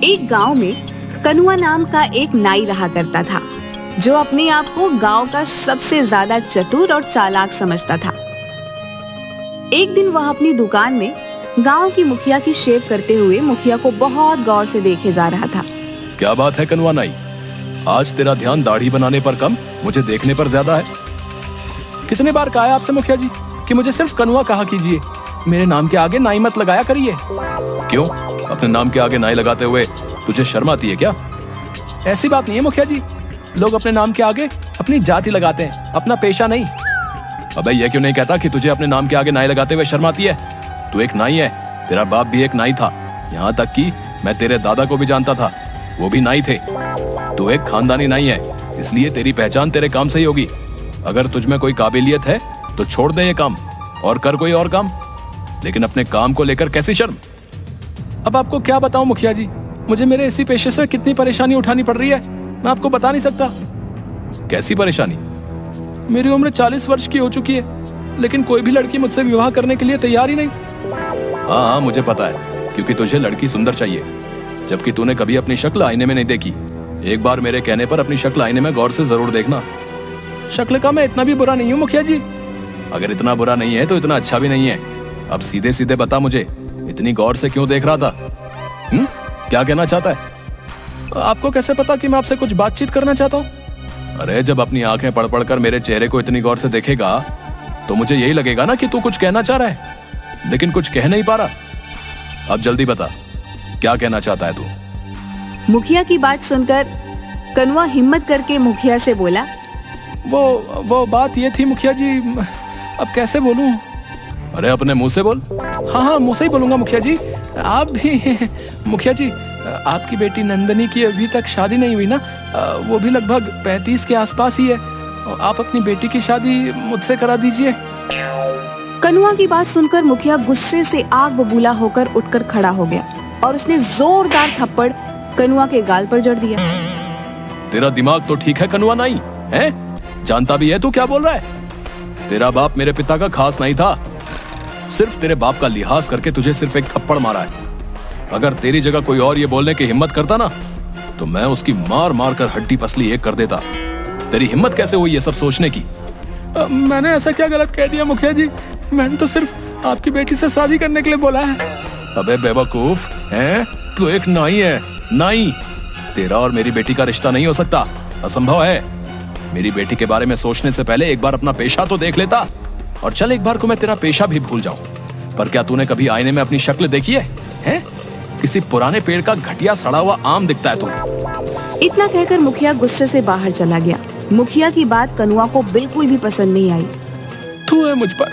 एक गांव में कनुआ नाम का एक नाई रहा करता था, जो अपने आप को गांव का सबसे ज्यादा चतुर और चालाक समझता था। एक दिन वह अपनी दुकान में गांव की मुखिया की शेव करते हुए मुखिया को बहुत गौर से देखे जा रहा था। क्या बात है कनुआ नाई, आज तेरा ध्यान दाढ़ी बनाने पर कम, मुझे देखने पर ज्यादा है। कितने बार कहा है आपसे मुखिया जी कि मुझे सिर्फ कनुआ कहा कीजिए, मेरे नाम के आगे नाई मत लगाया करिए। क्यों, अपने नाम के आगे नाई लगाते हुए तुझे शर्म आती है क्या? ऐसी बात नहीं है मुखिया जी, लोग अपने नाम के आगे अपनी जाति लगाते हैं, अपना पेशा नहीं। अबे ये क्यों नहीं कहता कि तुझे अपने नाम के आगे नाई लगाते हुए शर्म आती है? तू एक नाई है, तेरा बाप भी एक नाई था, यहाँ तक कि मैं तेरे दादा को भी जानता था, वो भी नाई थे। तू एक खानदानी नाई है, इसलिए तेरी पहचान तेरे काम से ही होगी। अगर तुझ में कोई काबिलियत है तो छोड़ दे ये काम और कर कोई और काम, लेकिन अपने काम को लेकर कैसी शर्म? अब आपको क्या बताऊं मुखिया जी, मुझे मेरे इसी पेशे से कितनी परेशानी उठानी पड़ रही है, मैं आपको बता नहीं सकता। कैसी परेशानी? मेरी उम्र 40 वर्ष की हो चुकी है, लेकिन कोई भी लड़की मुझसे विवाह करने के लिए तैयार ही नहीं। हाँ, मुझे पता है, क्योंकि तुझे लड़की सुंदर चाहिए, जबकि तूने कभी अपनी शक्ल आईने में नहीं देखी। एक बार मेरे कहने पर अपनी शक्ल आईने में गौर से जरूर देखना। शक्ल का मैं इतना भी बुरा नहीं हूँ मुखिया जी। अगर इतना बुरा नहीं है तो इतना अच्छा भी नहीं है। अब सीधे सीधे बता मुझे, इतनी गौर से क्यों देख रहा था? क्या कहना चाहता है? आपको कैसे पता कि मैं आपसे कुछ बातचीत करना चाहता हूँ? अरे जब अपनी आंखें पढ़ पढ़ कर मेरे चेहरे को इतनी गौर से देखेगा तो मुझे यही लगेगा ना कि तू कुछ कहना चाह रहा है, लेकिन कुछ कह नहीं पा रहा। अब जल्दी बता, क्या कहना चाहता है तू? मुखिया की बात सुनकर कनुआ हिम्मत करके मुखिया से बोला, वो बात ये थी मुखिया जी, अब कैसे बोलूं? अरे अपने मुंह से बोल। हाँ, मुंह से ही बोलूंगा मुखिया जी। आप भी मुखिया जी, आपकी बेटी नंदनी की अभी तक शादी नहीं हुई ना, वो भी लगभग 35 के आसपास ही है। आप अपनी बेटी की शादी मुझसे करा दीजिए। कनुआ की बात सुनकर मुखिया गुस्से से आग बबूला होकर उठकर खड़ा हो गया और उसने जोरदार थप्पड़ कनुआ के गाल पर जड़ दिया। तेरा दिमाग तो ठीक है कनुआ नाई, हैं? जानता भी है तू क्या बोल रहा है? तेरा बाप मेरे पिता का खास नहीं था, सिर्फ तेरे बाप का लिहाज करके तुझे सिर्फ एक थप्पड़ मारा है। अगर तेरी जगह कोई और ये बोलने की हिम्मत करता ना, तो मैं उसकी मार मार कर हड्डी पसली एक कर देता। तेरी हिम्मत कैसे हुई ये सब सोचने की? मैंने ऐसा क्या गलत कह दिया मुखिया जी? मैंने तो सिर्फ आपकी बेटी से शादी करने के लिए बोला है। अबे बेवकूफ, हैं? तू एक नाई है, नाई। तेरा और मेरी बेटी का रिश्ता नहीं हो सकता, असंभव है। मेरी बेटी के बारे में सोचने से पहले एक बार अपना पेशा तो देख लेता। और चल, एक बार को मैं तेरा पेशा भी भूल जाऊं, पर क्या तूने कभी आईने में अपनी शक्ल देखी है? हैं? किसी पुराने पेड़ का घटिया सड़ा हुआ आम दिखता है तू। इतना कहकर मुखिया गुस्से से बाहर चला गया। मुखिया की बात कनुआ को बिल्कुल भी पसंद नहीं आई। तू है मुझ पर।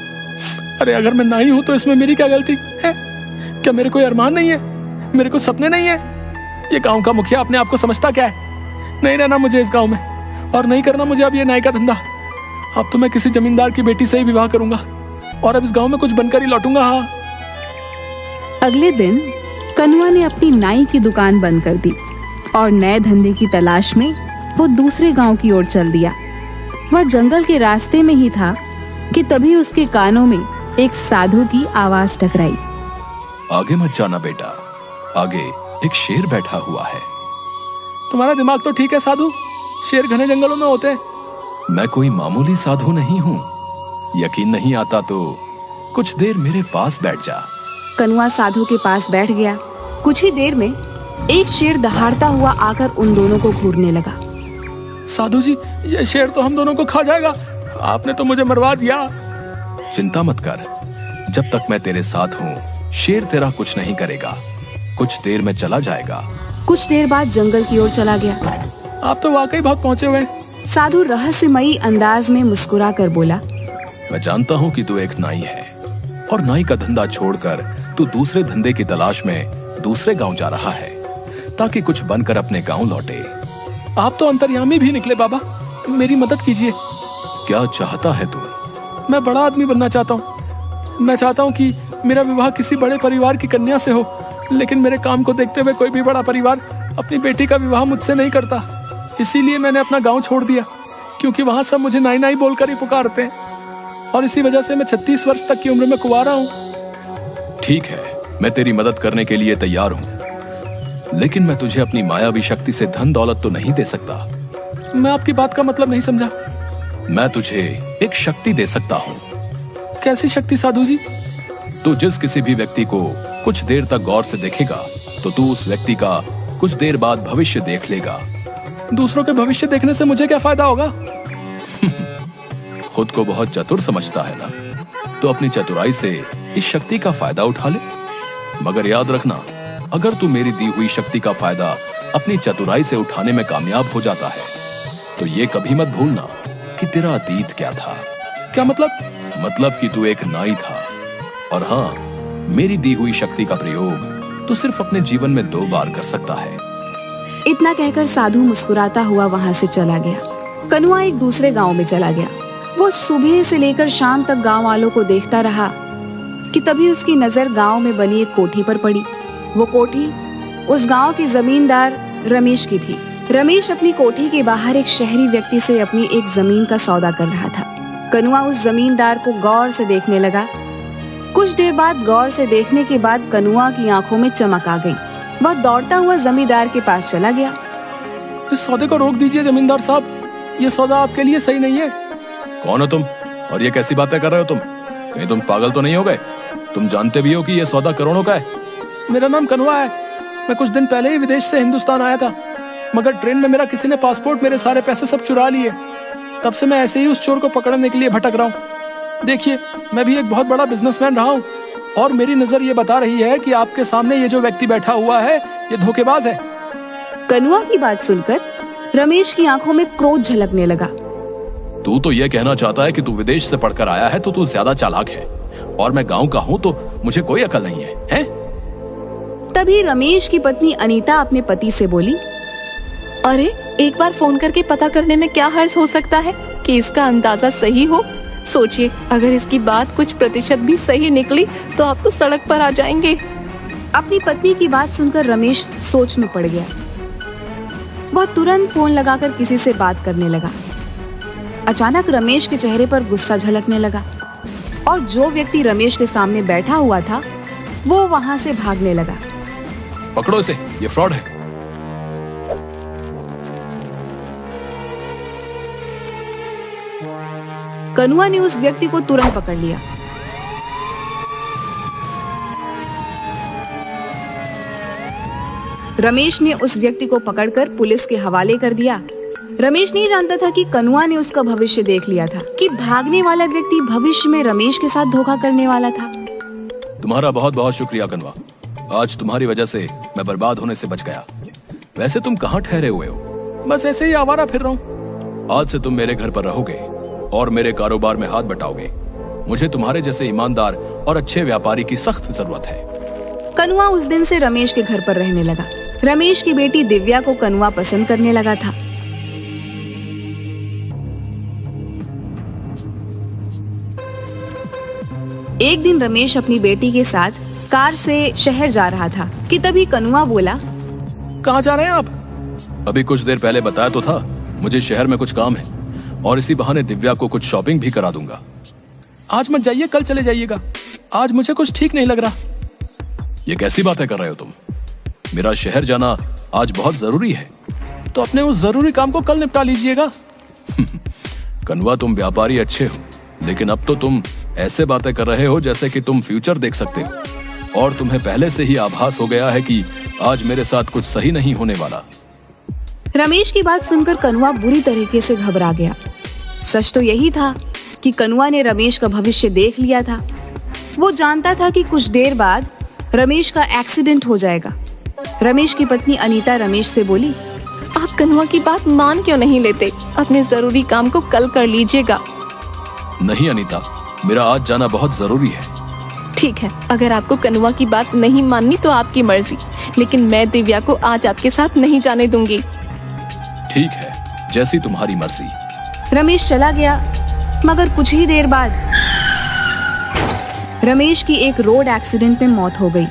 अरे अगर मैं नाई हूँ तो इसमें मेरी क्या गलती है? क्या मेरे कोई अरमान नहीं है? मेरे को सपने नहीं है? ये गांव का मुखिया अपने आप को समझता क्या है? नहीं रहना मुझे इस गांव में, और नहीं करना मुझे अब ये नाई का धंधा। अब तो मैं किसी जमींदार की बेटी से ही विवाह करूंगा और अब इस गांव में कुछ बनकर ही लौटूंगा। हाँ। अगले दिन कनुआ ने अपनी नाई की दुकान बंद कर दी और नए धंधे की तलाश में वो दूसरे गांव की ओर चल दिया। वह जंगल के रास्ते में ही था कि तभी उसके कानों में एक साधु की आवाज टकराई। आगे मत जाना बेटा, आगे एक शेर बैठा हुआ है। तुम्हारा दिमाग तो ठीक है साधु, शेर घने जंगलों में होते हैं। मैं कोई मामूली साधु नहीं हूँ, यकीन नहीं आता तो कुछ देर मेरे पास बैठ जा। कनुआ साधु के पास बैठ गया। कुछ ही देर में एक शेर दहाड़ता हुआ आकर उन दोनों को घूरने लगा। साधु जी, ये शेर तो हम दोनों को खा जाएगा, आपने तो मुझे मरवा दिया। चिंता मत कर, जब तक मैं तेरे साथ हूँ शेर तेरा कुछ नहीं करेगा, कुछ देर में चला जाएगा। कुछ देर बाद जंगल की ओर चला गया। आप तो वाकई बहुत पहुंचे हुए। साधु रहस्यमयी अंदाज में मुस्कुरा कर बोला, मैं जानता हूँ कि तू एक नाई है और नाई का धंधा छोड़कर तू दूसरे धंधे की तलाश में दूसरे गांव जा रहा है ताकि कुछ बनकर अपने गांव लौटे। आप तो अंतर्यामी भी निकले बाबा, मेरी मदद कीजिए। क्या चाहता है तू? मैं बड़ा आदमी बनना चाहता हूँ। मैं चाहता हूँ कि मेरा विवाह किसी बड़े परिवार की कन्या से हो, लेकिन मेरे काम को देखते हुए कोई भी बड़ा परिवार अपनी बेटी का विवाह मुझसे नहीं करता। इसीलिए मैंने अपना गांव छोड़ दिया, क्योंकि वहां सब मुझे नाई नाई बोलकर ही पुकारते हैं, और इसी वजह से मैं 36 वर्ष तक की उम्र में कुंवारा हूँ। ठीक है, मैं तेरी मदद करने के लिए तैयार हूँ। लेकिन मैं तुझे अपनी मायावी शक्ति से धन दौलत तो नहीं दे सकता। मैं आपकी बात का मतलब नहीं समझा। मैं तुझे एक शक्ति दे सकता हूँ। कैसी शक्ति साधु जी? तू जिस किसी भी व्यक्ति को कुछ देर तक गौर से देखेगा तो तू उस व्यक्ति का कुछ देर बाद भविष्य देख लेगा। दूसरों के भविष्य देखने से मुझे क्या फायदा होगा? खुद को बहुत चतुर समझता है ना, तो अपनी चतुराई से इस शक्ति का फायदा उठा ले। मगर याद रखना, अगर तू मेरी दी हुई शक्ति का फायदा अपनी चतुराई से उठाने में कामयाब हो जाता है तो ये कभी मत भूलना कि तेरा अतीत क्या था। क्या मतलब? मतलब कि तू एक नाई था। और हाँ, मेरी दी हुई शक्ति का प्रयोग तू सिर्फ अपने जीवन में 2 बार कर सकता है। इतना कहकर साधु मुस्कुराता हुआ वहां से चला गया। कनुआ एक दूसरे गांव में चला गया। वो सुबह से लेकर शाम तक गांव वालों को देखता रहा कि तभी उसकी नजर गांव में बनी एक कोठी पर पड़ी। वो कोठी उस गांव के जमींदार रमेश की थी। रमेश अपनी कोठी के बाहर एक शहरी व्यक्ति से अपनी एक जमीन का सौदा कर रहा था। कनुआ उस जमींदार को गौर से देखने लगा। कुछ देर बाद गौर से देखने के बाद कनुआ की आंखों में चमक आ गई। वह दौड़ता हुआ जमींदार के पास चला गया। इस सौदे को रोक दीजिए जमींदार साहब, ये सौदा आपके लिए सही नहीं है। कौन हो तुम और ये कैसी बातें कर रहे हो तुम? कहीं तुम पागल तो नहीं हो गए? तुम जानते भी हो कि ये सौदा करोड़ों का है। मेरा नाम कनुआ है। मैं कुछ दिन पहले ही विदेश से हिंदुस्तान आया था, मगर ट्रेन में मेरा किसी ने पासपोर्ट, मेरे सारे पैसे सब चुरा लिए। तब से मैं ऐसे ही उस चोर को पकड़ने के लिए भटक रहा हूँ। देखिए, मैं भी एक बहुत बड़ा बिजनेसमैन रहा हूँ और मेरी नजर ये बता रही है कि आपके सामने ये जो व्यक्ति बैठा हुआ है ये धोखेबाज है। कनुआ की बात सुनकर रमेश की आंखों में क्रोध झलकने लगा। तू तो ये कहना चाहता है कि तू विदेश से पढ़कर आया है तो तू ज्यादा चालाक है और मैं गांव का हूँ तो मुझे कोई अकल नहीं है, हैं? तभी रमेश की पत्नी अनीता अपने पति से बोली, अरे एक बार फोन करके पता करने में क्या हर्ज हो सकता है कि इसका अंदाजा सही हो। सोचिए, अगर इसकी बात कुछ प्रतिशत भी सही निकली तो आप तो सड़क पर आ जाएंगे। अपनी पत्नी की बात सुनकर रमेश सोच में पड़ गया। वह तुरंत फोन लगाकर किसी से बात करने लगा। अचानक रमेश के चेहरे पर गुस्सा झलकने लगा और जो व्यक्ति रमेश के सामने बैठा हुआ था वो वहां से भागने लगा। पकड़ो इसे, ये फ्रॉड है। कनुआ ने उस व्यक्ति को तुरंत पकड़ लिया। रमेश ने उस व्यक्ति को पकड़कर पुलिस के हवाले कर दिया। रमेश नहीं जानता था कि कनुआ ने उसका भविष्य देख लिया था, कि भागने वाला व्यक्ति भविष्य में रमेश के साथ धोखा करने वाला था। तुम्हारा बहुत बहुत शुक्रिया कनुआ। आज तुम्हारी वजह से मैं बर्बाद होने से बच गया। वैसे तुम कहाँ ठहरे हुए हो? बस ऐसे ही आवारा फिर रहा हूँ। आज से तुम मेरे घर पर रहोगे और मेरे कारोबार में हाथ बटाओगे। मुझे तुम्हारे जैसे ईमानदार और अच्छे व्यापारी की सख्त जरूरत है। कनुआ उस दिन से रमेश के घर पर रहने लगा। रमेश की बेटी दिव्या को कनुआ पसंद करने लगा था। एक दिन रमेश अपनी बेटी के साथ कार से शहर जा रहा था कि तभी कनुआ बोला, कहाँ जा रहे हैं आप? अभी कुछ देर पहले बताया तो था, मुझे शहर में कुछ काम है और इसी बहाने दिव्या को कुछ शॉपिंग भी करा दूंगा। आज मत जाइए, कल चले जाइएगा। आज मुझे कुछ ठीक नहीं लग रहा। ये कैसी बातें कर रहे हो तुम? मेरा शहर जाना आज बहुत जरूरी है। तो अपने उस जरूरी काम को कल निपटा लीजिएगा। कनुआ, तुम व्यापारी अच्छे हो, लेकिन अब तो तुम ऐसे बातें कर रहे हो जैसे कि तुम फ्यूचर देख सकते हो और तुम्हें पहले से ही आभास हो गया है कि आज मेरे साथ कुछ सही नहीं होने वाला। रमेश की बात सुनकर कनुआ बुरी तरीके से घबरा गया। सच तो यही था कि कनुआ ने रमेश का भविष्य देख लिया था। वो जानता था कि कुछ देर बाद रमेश का एक्सीडेंट हो जाएगा। रमेश की पत्नी अनीता रमेश से बोली, आप कनुआ की बात मान क्यों नहीं लेते? अपने जरूरी काम को कल कर लीजिएगा। नहीं अनीता, मेरा आज जाना बहुत जरूरी है। ठीक है, अगर आपको कनुआ की बात नहीं माननी तो आपकी मर्जी, लेकिन मैं दिव्या को आज आपके साथ नहीं जाने दूंगी। ठीक है, जैसी तुम्हारी मर्जी। रमेश चला गया, मगर कुछ ही देर बाद रमेश की एक रोड एक्सीडेंट में मौत हो गई।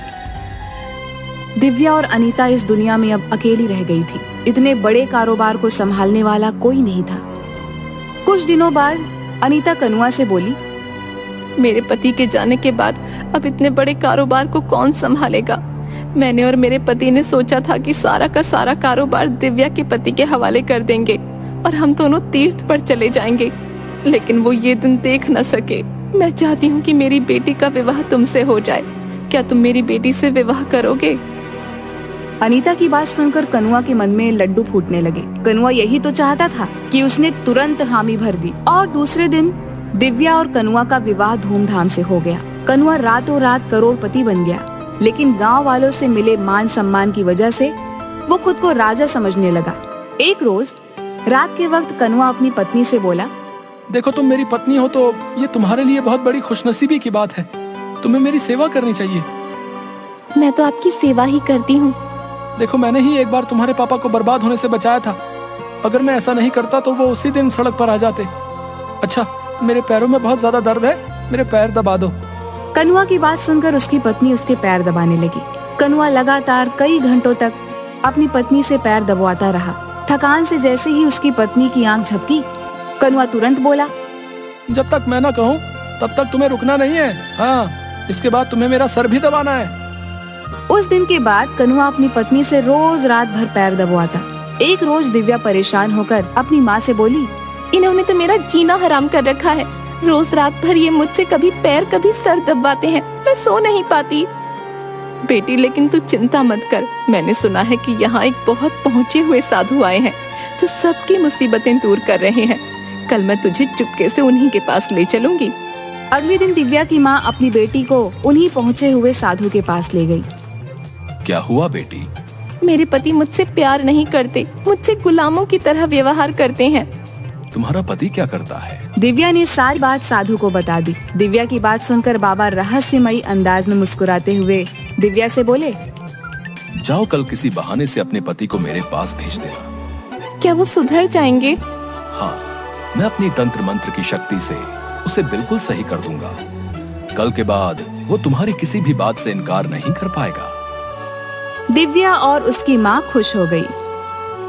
दिव्या और अनीता इस दुनिया में अब अकेली रह गई थी। इतने बड़े कारोबार को संभालने वाला कोई नहीं था। कुछ दिनों बाद अनीता कनुआ से बोली, मेरे पति के जाने के बाद अब इतने बड़े कारोबार को कौन संभालेगा? मैंने और मेरे पति ने सोचा था कि सारा का सारा कारोबार दिव्या के पति के हवाले कर देंगे और हम दोनों तीर्थ पर चले जाएंगे, लेकिन वो ये दिन देख न सके। मैं चाहती हूँ कि मेरी बेटी का विवाह तुमसे हो जाए। क्या तुम मेरी बेटी से विवाह करोगे? अनीता की बात सुनकर कनुआ के मन में लड्डू फूटने लगे। कनुआ यही तो चाहता था कि उसने तुरंत हामी भर दी और दूसरे दिन दिव्या और कनुआ का विवाह धूमधाम से हो गया। कनुआ रातों रात करोड़पति बन गया, लेकिन गांव वालों से मिले मान सम्मान की वजह से वो खुद को राजा समझने लगा। एक रोज रात के वक्त कनुआ अपनी पत्नी से बोला, देखो तुम मेरी पत्नी हो तो ये तुम्हारे लिए बहुत बड़ी खुशनसीबी की बात है। तुम्हें मेरी सेवा करनी चाहिए। मैं तो आपकी सेवा ही करती हूँ। देखो मैंने ही एक बार तुम्हारे पापा को बर्बाद होने से बचाया था। अगर मैं ऐसा नहीं करता तो वो उसी दिन सड़क पर आ जाते। अच्छा, मेरे पैरों में बहुत ज्यादा दर्द है, मेरे पैर दबा दो। कनुआ की बात सुनकर उसकी पत्नी उसके पैर दबाने लगी। कनुआ लगातार कई घंटों तक अपनी पत्नी से पैर दबाता रहा। थकान से जैसे ही उसकी पत्नी की आंख झपकी, कनुआ तुरंत बोला, जब तक मैं ना कहूँ तब तक तुम्हें रुकना नहीं है। हाँ, इसके बाद तुम्हें मेरा सर भी दबाना है। उस दिन के बाद कनुआ अपनी पत्नी से रोज रात भर पैर दबाता। एक रोज दिव्या परेशान होकर अपनी माँ से बोली, इन्होंने तो मेरा जीना हराम कर रखा है। रोज रात भर ये मुझसे कभी पैर कभी सर दबाते हैं, मैं सो नहीं पाती। बेटी, लेकिन तू चिंता मत कर। मैंने सुना है कि यहाँ एक बहुत पहुँचे हुए साधु आए हैं जो सबकी मुसीबतें दूर कर रहे हैं। कल मैं तुझे चुपके से उन्हीं के पास ले चलूंगी। अगले दिन दिव्या की माँ अपनी बेटी को उन्हीं पहुँचे हुए साधु के पास ले गई। क्या हुआ बेटी? मेरे पति मुझसे प्यार नहीं करते, मुझसे गुलामों की तरह व्यवहार करते हैं। तुम्हारा पति क्या करता है? दिव्या ने सारी बात साधु को बता दी। दिव्या की बात सुनकर बाबा रहस्यमयी अंदाज में मुस्कुराते हुए दिव्या से बोले, जाओ कल किसी बहाने से अपने पति को मेरे पास भेज देना। क्या वो सुधर जाएंगे? हाँ, मैं अपनी तंत्र मंत्र की शक्ति से उसे बिल्कुल सही कर दूंगा। कल के बाद वो तुम्हारी किसी भी बात से इनकार नहीं कर पाएगा। दिव्या और उसकी माँ खुश हो गई।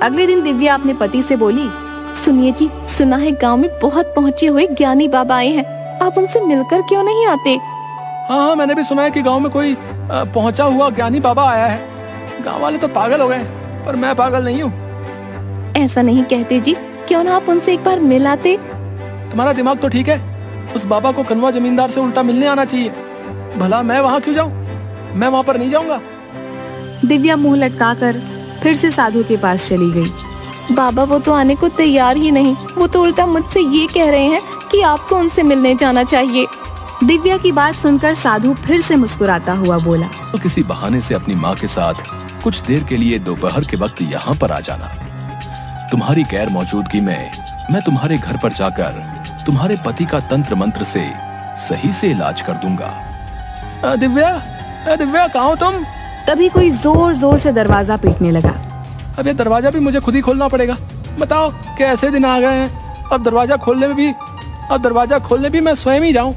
अगले दिन दिव्या अपने पति से बोली, सुनिए जी, सुना है गांव में बहुत पहुँचे हुए ज्ञानी बाबा आए हैं, आप उनसे मिलकर क्यों नहीं आते? हाँ, मैंने भी सुना है कि गांव में कोई पहुंचा हुआ ज्ञानी बाबा आया है। गांव वाले तो पागल हो गए, पर मैं पागल नहीं हूँ। ऐसा नहीं कहते जी, क्यों ना आप उनसे एक बार मिल आते? तुम्हारा दिमाग तो ठीक है। उस बाबा को कनुआ जमींदार से उल्टा मिलने आना चाहिए। भला मैं वहाँ क्यों जाऊँ? मैं वहाँ पर नहीं जाऊँगा। दिव्या मुंह लटकाकर फिर से साधु के पास चली गई। बाबा वो तो आने को तैयार ही नहीं, वो तो उल्टा मुझसे ये कह रहे हैं कि आपको उनसे मिलने जाना चाहिए। दिव्या की बात सुनकर साधु फिर से मुस्कुराता हुआ बोला, तो किसी बहाने से अपनी माँ के साथ कुछ देर के लिए दोपहर के वक्त यहाँ पर आ जाना। तुम्हारी गैर मौजूदगी में मैं तुम्हारे घर पर जाकर तुम्हारे पति का तंत्र मंत्र से सही से इलाज कर दूंगा। दिव्या कहाँ हो तुम? तभी कोई जोर जोर से दरवाजा पीटने लगा। अब ये दरवाजा भी मुझे खुद ही खोलना पड़ेगा। बताओ कैसे दिन आ गए हैं। अब दरवाजा खोलने भी मैं स्वयं ही जाऊं।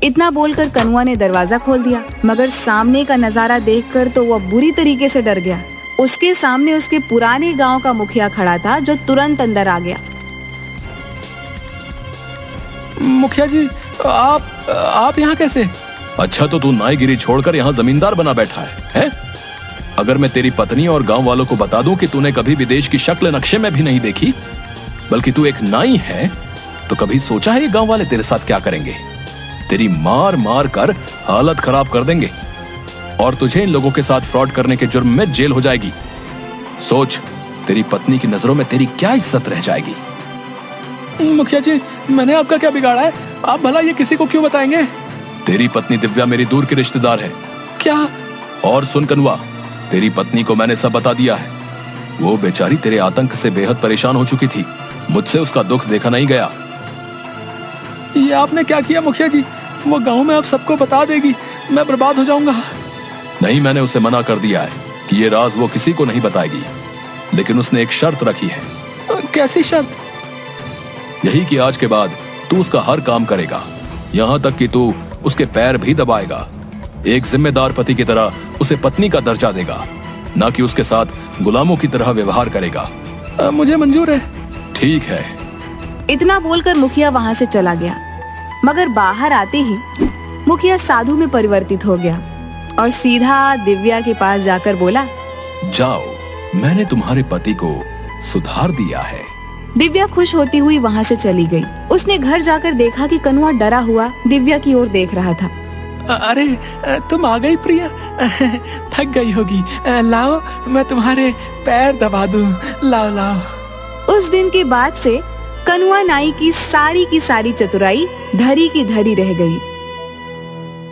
इतना बोलकर कनुआ ने दरवाजा खोल दिया, मगर सामने का नजारा देखकर तो वह बुरी तरीके से डर गया। उसके सामने उसके पुराने गांव का मुखिया खड़ा था, जो तुरंत अंदर आ गया। मुखिया जी, आप यहाँ कैसे? अच्छा, तो तू नाईगिरी छोड़कर यहाँ जमींदार बना बैठा है? अगर मैं तेरी पत्नी और गांव वालों को बता दूं कि तूने कभी विदेश की शक्ल नक्शे में भी नहीं देखी, बल्कि तू एक नाई है, तो कभी सोचा है ये गांव वाले तेरे साथ क्या करेंगे? तेरी मार मार कर हालत खराब कर देंगे और तुझे इन लोगों के साथ फ्रॉड करने के जुर्म में जेल हो जाएगी। सोच, तेरी पत्नी की नजरों में तेरी क्या इज्जत रह जाएगी। मुखिया जी, मैंने आपका क्या बिगाड़ा है? आप भला ये किसी को क्यों बताएंगे? तेरी पत्नी दिव्या मेरी दूर की रिश्तेदार है। क्या? और सुन कनुआ, तेरी पत्नी को मैंने सब बता दिया है। वो बेचारी तेरे आतंक से बेहद परेशान हो चुकी थी। मुझसे उसका दुख देखा नहीं गया। ये आपने क्या किया मुखिया जी? वो गांव में आप सबको बता देगी, मैं बर्बाद हो जाऊंगा। नहीं, मैंने उसे मना कर दिया है कि ये राज वो किसी को नहीं बताएगी, लेकिन उसने एक शर्त रखी है। कैसी शर्त? यही कि आज के बाद तू उसका हर काम करेगा, यहाँ तक कि तू उसके पैर भी दबाएगा। एक जिम्मेदार पति की तरह उसे पत्नी का दर्जा देगा, ना कि उसके साथ गुलामों की तरह व्यवहार करेगा। मुझे मंजूर है। ठीक है। इतना बोलकर मुखिया वहाँ से चला गया, मगर बाहर आते ही मुखिया साधु में परिवर्तित हो गया। और सीधा दिव्या के पास जाकर बोला, जाओ, मैंने तुम्हारे पति को सुधार दिया है। दिव्या खुश होती हुई वहाँ से चली गई। उसने घर जाकर देखा कि कनुआ डरा हुआ दिव्या की ओर देख रहा था। अरे तुम आ गई प्रिया, थक गई होगी, लाओ मैं तुम्हारे पैर दबा दूं, लाओ लाओ। उस दिन के बाद से कनुआ नाई की सारी चतुराई धरी की धरी रह गई।